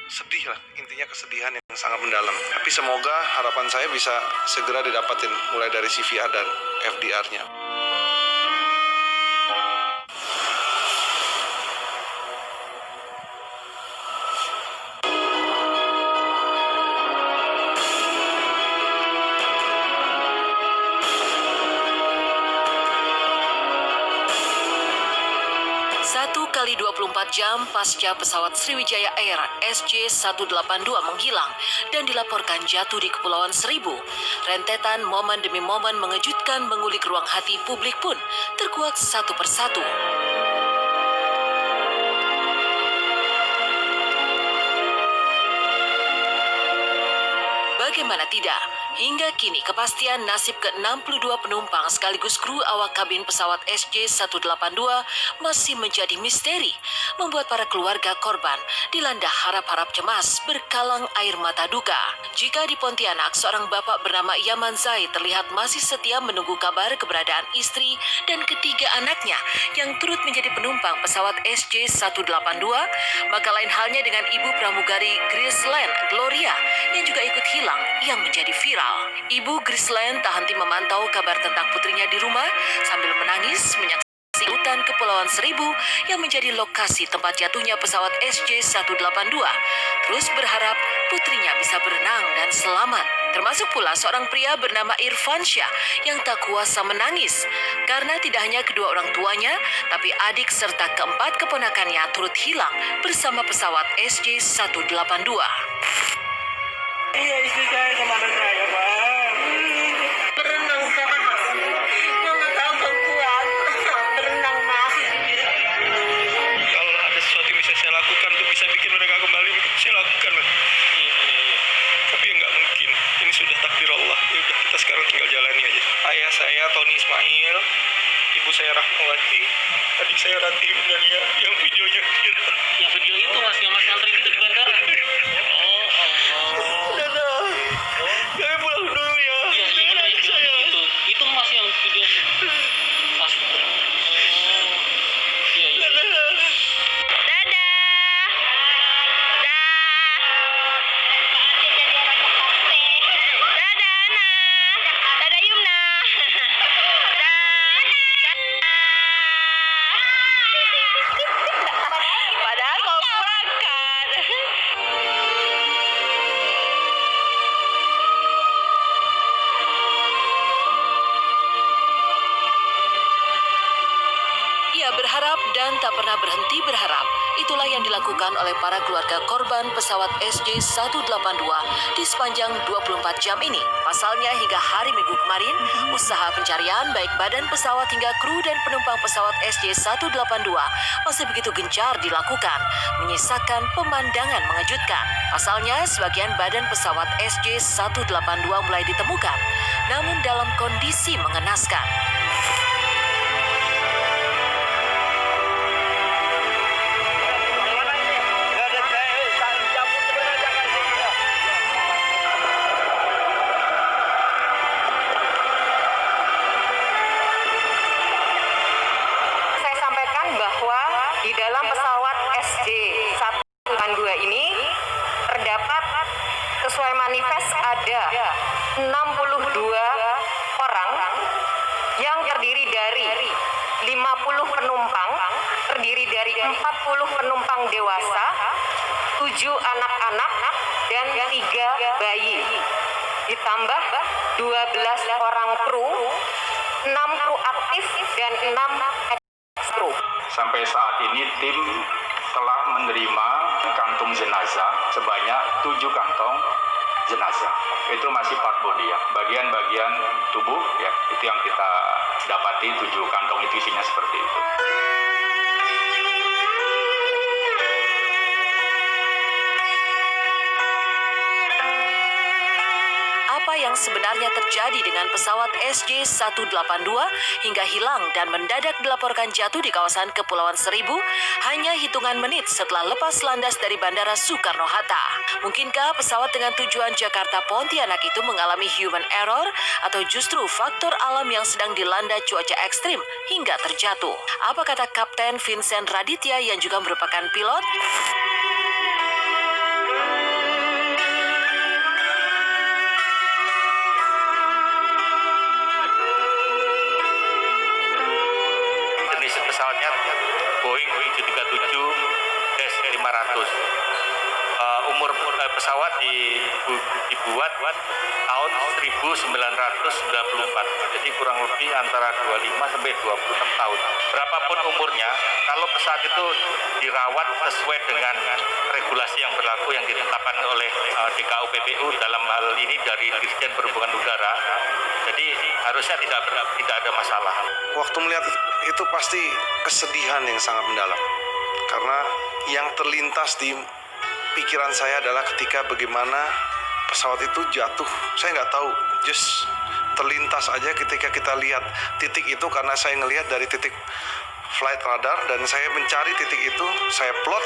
sedih lah, intinya kesedihan yang sangat mendalam. Tapi semoga harapan saya bisa segera didapatin mulai dari CVR dan FDR-nya. Kali 24 jam pasca pesawat Sriwijaya Air SJ182 menghilang dan dilaporkan jatuh di Kepulauan Seribu, rentetan momen demi momen mengejutkan mengulik ruang hati publik pun terkuak satu persatu. Bagaimana tidak, hingga kini kepastian nasib ke-62 penumpang sekaligus kru awak kabin pesawat SJ182 masih menjadi misteri, membuat para keluarga korban dilanda harap-harap cemas berkalang air mata duka. Jika di Pontianak, seorang bapak bernama Yaman Zaid terlihat masih setia menunggu kabar keberadaan istri dan ketiga anaknya yang turut menjadi penumpang pesawat SJ182, maka lain halnya dengan ibu pramugari Graceland Gloria yang juga ikut hilang yang menjadi viral. Ibu Graceland tak henti memantau kabar tentang putrinya di rumah sambil menangis menyaksikan hutan Kepulauan Seribu yang menjadi lokasi tempat jatuhnya pesawat SJ182. Terus berharap putrinya bisa berenang dan selamat. Termasuk pula seorang pria bernama Irfan Syah yang tak kuasa menangis karena tidak hanya kedua orang tuanya, tapi adik serta keempat keponakannya turut hilang bersama pesawat SJ182. Iya, istri saya kemana saya, Pak? Berenang, Pak. Mama tahu kau kuat. Berenang, Pak. Kalau ada sesuatu yang bisa saya lakukan untuk bisa bikin mereka kembali, saya lakukan, Pak. Iya. Tapi ya nggak mungkin. Ini sudah takdir Allah. Ya udah, kita sekarang tinggal jalani aja. Ayah saya, Tony Ismail. Ibu saya, Rahmawati. Adik saya, Ratih Dania. Yang videonya viral. Yang video itu, Mas. Yang Mas ngantri itu di bandara. Kami pulang dulu ya. Iya, itu Mas yang video. Mas. Iya. Dadah. Dadah, Ana. Dadah, Yumna. Padahal mau pulang kan. Ia berharap dan tak pernah berhenti berharap. Itulah yang dilakukan oleh para keluarga korban pesawat SJ182 di sepanjang 24 jam ini. Pasalnya hingga hari Minggu kemarin, usaha pencarian baik badan pesawat hingga kru dan penumpang pesawat SJ182 masih begitu gencar dilakukan, menyisakan pemandangan mengejutkan. Pasalnya sebagian badan pesawat SJ182 mulai ditemukan, namun dalam kondisi mengenaskan. Bahwa di dalam pesawat SJ182 ini terdapat sesuai manifest ada 62 orang yang terdiri dari 50 penumpang, terdiri dari 40 penumpang dewasa, 7 anak-anak, dan 3 bayi. Ditambah 12 orang kru, 6 kru aktif dan 6 kru. Sampai saat ini tim telah menerima kantung jenazah sebanyak 7 kantong jenazah. Itu masih part body ya, bagian-bagian tubuh ya, itu yang kita dapati 7 kantong itu isinya seperti itu. Apa yang sebenarnya terjadi dengan pesawat SJ182 hingga hilang dan mendadak dilaporkan jatuh di kawasan Kepulauan Seribu hanya hitungan menit setelah lepas landas dari Bandara Soekarno-Hatta. Mungkinkah pesawat dengan tujuan Jakarta Pontianak itu mengalami human error atau justru faktor alam yang sedang dilanda cuaca ekstrim hingga terjatuh? Apa kata Kapten Vincent Raditya yang juga merupakan pilot? pesawat dibuat tahun 1994. Jadi kurang lebih antara 25 sampai 26 tahun. Berapapun umurnya, kalau pesawat itu dirawat sesuai dengan regulasi yang berlaku yang ditetapkan oleh DKU PPU dalam hal ini dari Dirjen Perhubungan Udara, jadi harusnya tidak ada masalah. Waktu melihat itu pasti kesedihan yang sangat mendalam. Karena yang terlintas di pikiran saya adalah ketika bagaimana pesawat itu jatuh. Saya nggak tahu, just terlintas aja ketika kita lihat titik itu, karena saya ngelihat dari titik flight radar dan saya mencari titik itu, saya plot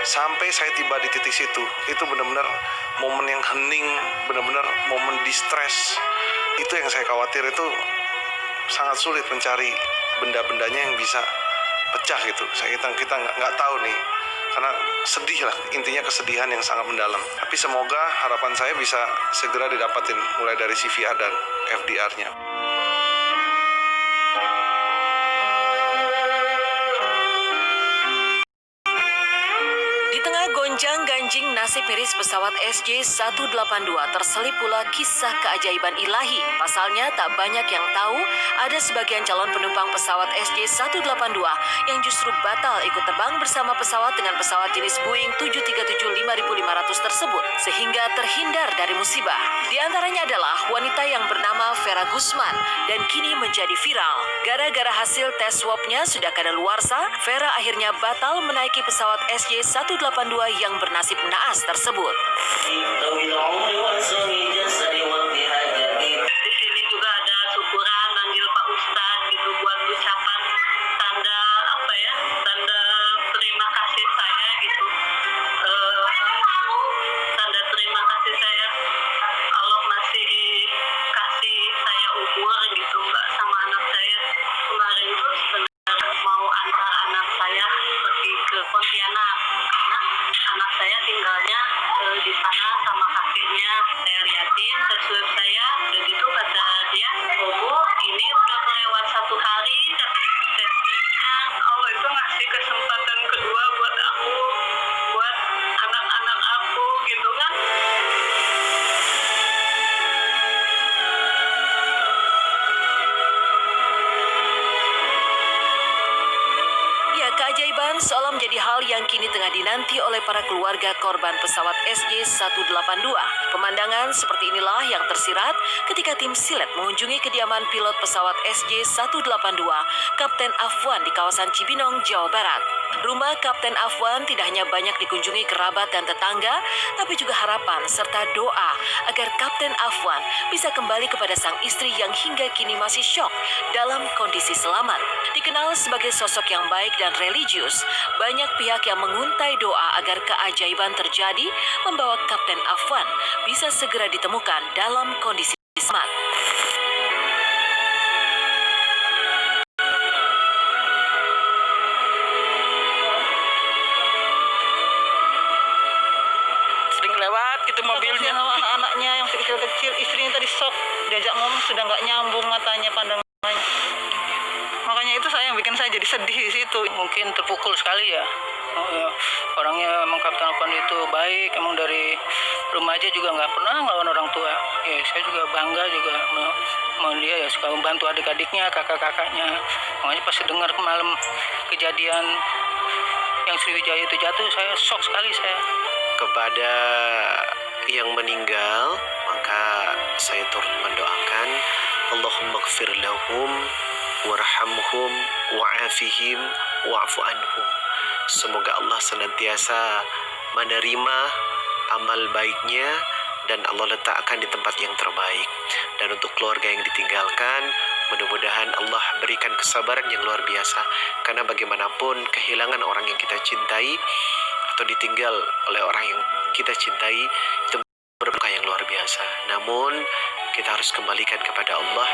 sampai saya tiba di titik situ. Itu benar-benar momen yang hening, benar-benar momen distress. Itu yang saya khawatir, itu sangat sulit mencari benda-bendanya yang bisa pecah gitu. Kita nggak tahu nih, karena sedih lah, intinya kesedihan yang sangat mendalam. Tapi semoga harapan saya bisa segera didapatin mulai dari CVR dan FDR-nya. Di tengah gonjang-ganjing nasib miris pesawat SJ182 terselip pula kisah keajaiban ilahi. Pasalnya tak banyak yang tahu ada sebagian calon penumpang pesawat SJ182 yang justru batal ikut terbang bersama pesawat dengan pesawat jenis Boeing 737-5500 tersebut sehingga terhindar dari musibah. Di antaranya adalah wanita yang bernama Vera Gusman dan kini menjadi viral. Gara-gara hasil tes swabnya sudah kadaluarsa, Vera akhirnya batal menaiki pesawat SJ182 yang bernasib naas tersebut. Di sini juga ada syukuran manggil Pak Ustadz gitu buat ucapan tanda tanda terima kasih saya gitu. Tanda terima kasih saya, Allah masih kasih saya umur gitu Mbak sama anak saya. Kemarin tuh sebenarnya mau antar anak saya pergi ke Pontianak karena anak saya tinggalnya di sana sama kakeknya. Saya liatin tes swab saya, udah gitu kata dia, "Bu, ini udah kelewat 1 hari katanya tes swabnya." Allah itu ngasih kesempatan kedua buat aku, buat anak-anak aku gitu kan. Ya, keajaiban seolah menjadi hal yang kini tengah dinanti oleh para keluarga korban pesawat SJ182. Pemandangan seperti inilah yang tersirat ketika tim Silet mengunjungi kediaman pilot pesawat SJ182, Kapten Afwan di kawasan Cibinong, Jawa Barat. Rumah Kapten Afwan tidak hanya banyak dikunjungi kerabat dan tetangga, tapi juga harapan serta doa agar Kapten Afwan bisa kembali kepada sang istri yang hingga kini masih syok dalam kondisi selamat. Dikenal sebagai sosok yang baik dan religius, banyak pihak yang menguntai doa agar keajaiban terjadi membawa Kapten Afwan bisa segera ditemukan dalam kondisi selamat. Sering lewat gitu mobilnya sama anak-anaknya yang kecil-kecil. Istrinya tadi shock, diajak ngomong sudah nggak nyambung matanya, pandangannya. Makanya itu saya yang bikin saya jadi sedih di situ. Mungkin terpukul sekali ya. Orangnya emang Kapten Afwan itu baik, emang dari rumah aja juga nggak pernah ngelawan orang tua. Ya saya juga bangga juga mau dia ya suka membantu adik-adiknya, kakak-kakaknya. Makanya pas dengar malam kejadian yang Sriwijaya itu jatuh, saya shock sekali saya. Kepada yang meninggal, maka saya turut mendoakan Allahumma gfir lahum warhamhum wa'afihim wa'fu anhum. Semoga Allah senantiasa menerima amal baiknya dan Allah letakkan di tempat yang terbaik. Dan untuk keluarga yang ditinggalkan, mudah-mudahan Allah berikan kesabaran yang luar biasa. Karena bagaimanapun kehilangan orang yang kita cintai atau ditinggal oleh orang yang kita cintai itu berduka yang luar biasa. Namun kita harus kembalikan kepada Allah